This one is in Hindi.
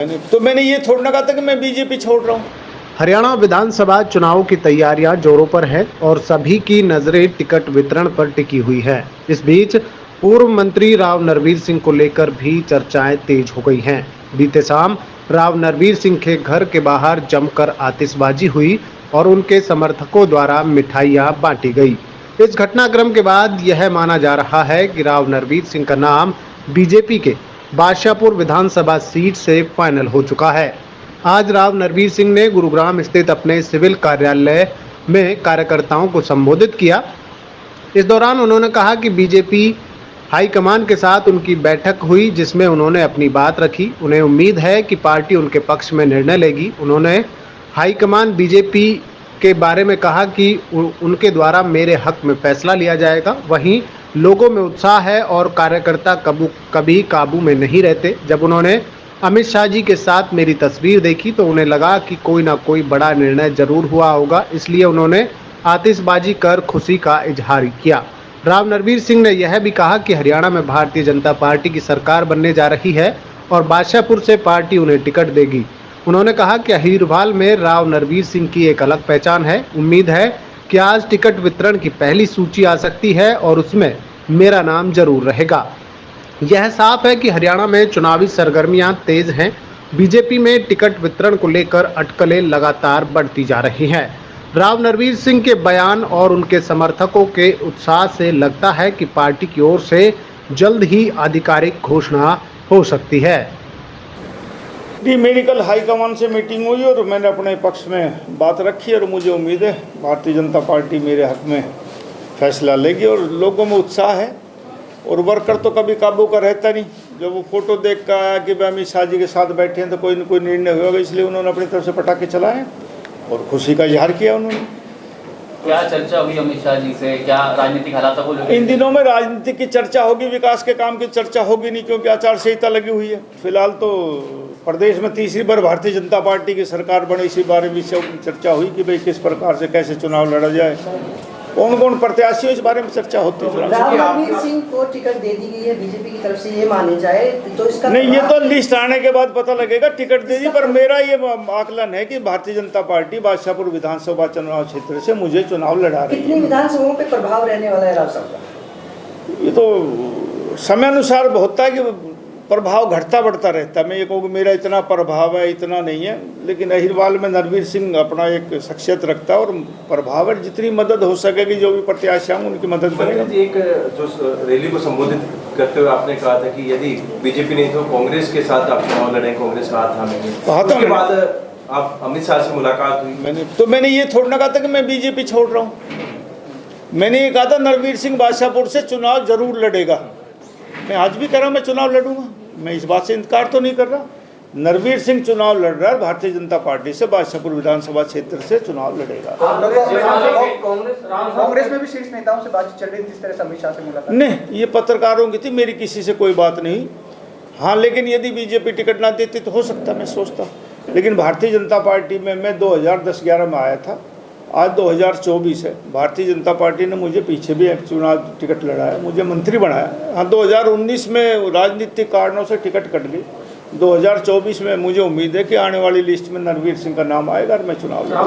मैंने ये थोड़ा ना कहा था कि मैं बीजेपी छोड़ रहा हूँ। हरियाणा विधानसभा चुनाव की तैयारियां जोरों पर है और सभी की नजरें टिकट वितरण पर टिकी हुई है। इस बीच पूर्व मंत्री राव नरवीर सिंह को लेकर भी चर्चाएं तेज हो गई हैं। बीते शाम राव नरवीर सिंह के घर के बाहर जमकर आतिशबाजी हुई और उनके समर्थकों द्वारा मिठाइयां बांटी गई। इस घटनाक्रम के बाद यह माना जा रहा है कि राव नरवीर सिंह का नाम बीजेपी के बादशाहपुर विधानसभा सीट से फाइनल हो चुका है। आज राव नरवीर सिंह ने गुरुग्राम स्थित अपने सिविल कार्यालय में कार्यकर्ताओं को संबोधित किया। इस दौरान उन्होंने कहा कि बीजेपी हाईकमान के साथ उनकी बैठक हुई, जिसमें उन्होंने अपनी बात रखी। उन्हें उम्मीद है कि पार्टी उनके पक्ष में निर्णय लेगी। उन्होंने हाईकमान बीजेपी के बारे में कहा कि उनके द्वारा मेरे हक में फैसला लिया जाएगा। वहीं लोगों में उत्साह है और कार्यकर्ता कभी काबू में नहीं रहते। जब उन्होंने अमित शाह जी के साथ मेरी तस्वीर देखी तो उन्हें लगा कि कोई ना कोई बड़ा निर्णय जरूर हुआ होगा, इसलिए उन्होंने आतिशबाजी कर खुशी का इजहार किया। राव नरवीर सिंह ने यह भी कहा कि हरियाणा में भारतीय जनता पार्टी की सरकार बनने जा रही है और बादशाहपुर से पार्टी उन्हें टिकट देगी। उन्होंने कहा कि अहीरवाल में राव नरवीर सिंह की एक अलग पहचान है। उम्मीद है कि आज टिकट वितरण की पहली सूची आ सकती है और उसमें मेरा नाम जरूर रहेगा। यह साफ है कि हरियाणा में चुनावी सरगर्मियां तेज हैं। बीजेपी में टिकट वितरण को लेकर अटकलें लगातार बढ़ती जा रही हैं। राव नरवीर सिंह के बयान और उनके समर्थकों के उत्साह से लगता है कि पार्टी की ओर से जल्द ही आधिकारिक घोषणा हो सकती है। जी, मेरी कल हाईकमान से मीटिंग हुई और मैंने अपने पक्ष में बात रखी और मुझे उम्मीद है भारतीय जनता पार्टी मेरे हक में फैसला लेगी और लोगों में उत्साह है और वर्कर तो कभी काबू का रहता नहीं। जब वो फोटो देख कर आया कि अमित शाह जी के साथ बैठे हैं तो कोई न कोई निर्णय होगा, इसलिए उन्होंने अपनी तरफ से पटाखे चलाए और खुशी का इजहार किया। उन्होंने क्या चर्चा हुई अमित शाह जी से, क्या राजनीतिक हालात को लेकर? इन दिनों में राजनीति की चर्चा होगी, विकास के काम की चर्चा होगी नहीं, क्योंकि आचार संहिता लगी हुई है। फिलहाल तो प्रदेश में तीसरी बार भारतीय जनता पार्टी की सरकार बने, इसी बारे में चर्चा हुई कि भाई किस प्रकार से कैसे चुनाव लड़ा जाए, कौन कौन प्रत्याशी इस बारे में चर्चा होती है। राव नरवीर सिंह को टिकट दे दी गई है बीजेपी की तरफ से, ये माने जाए तो इसका नहीं, ये तो लिस्ट आने के बाद पता लगेगा टिकट दे दी। पर मेरा ये आकलन है कि भारतीय जनता पार्टी बादशाहपुर विधानसभा चुनाव क्षेत्र से मुझे चुनाव लड़ा रही है। कितनी विधानसभाओं पे प्रभाव रहने वाला है राव साहब? ये तो समय अनुसार होता है कि प्रभाव घटता बढ़ता रहता है। मैं ये कहूँ कि मेरा इतना प्रभाव है, इतना नहीं है, लेकिन अहीरवाल में नरवीर सिंह अपना एक शख्सियत रखता है और प्रभाव है। जितनी मदद हो सकेगी, जो भी प्रत्याशी होंगे उनकी मदद करेगा। एक जो रैली को संबोधित करते हुए आपने कहा था कि यदि बीजेपी नहीं तो कांग्रेस के साथ आप चुनाव लड़ेंगे, कांग्रेस का हाथ थामेंगे। उसके बाद आप अमित शाह से मुलाकात हुई। मैंने ये थोड़ा ना कहा था कि मैं बीजेपी छोड़ रहा हूँ। मैंने ये कहा था नरवीर सिंह बादशाहपुर से चुनाव जरूर लड़ेगा। मैं आज भी कह रहा हूँ मैं चुनाव लड़ूंगा, मैं इस बात से इनकार तो नहीं कर रहा। नरवीर सिंह चुनाव लड़ रहा है, भारतीय जनता पार्टी से बादशाहपुर विधानसभा क्षेत्र से चुनाव लड़ेगा। कांग्रेस में भी शीर्ष नेताओं से बातचीत चल रही थी, इस तरह से अमित शाह से मुलाकात? नहीं, ये पत्रकारों की थी, मेरी किसी से कोई बात नहीं। हाँ, लेकिन यदि बीजेपी टिकट ना देती तो हो सकता, मैं सोचता। लेकिन भारतीय जनता पार्टी में मैं 2010-11 में आया था, आज 2024 है। भारतीय जनता पार्टी ने मुझे पीछे भी चुनाव टिकट लड़ाया, मुझे मंत्री बनाया। हाँ, 2019 में राजनीतिक कारणों से टिकट कट गई। 2024 में मुझे उम्मीद है कि आने वाली लिस्ट में नरवीर सिंह का नाम आएगा और मैं चुनाव लड़ूंगा।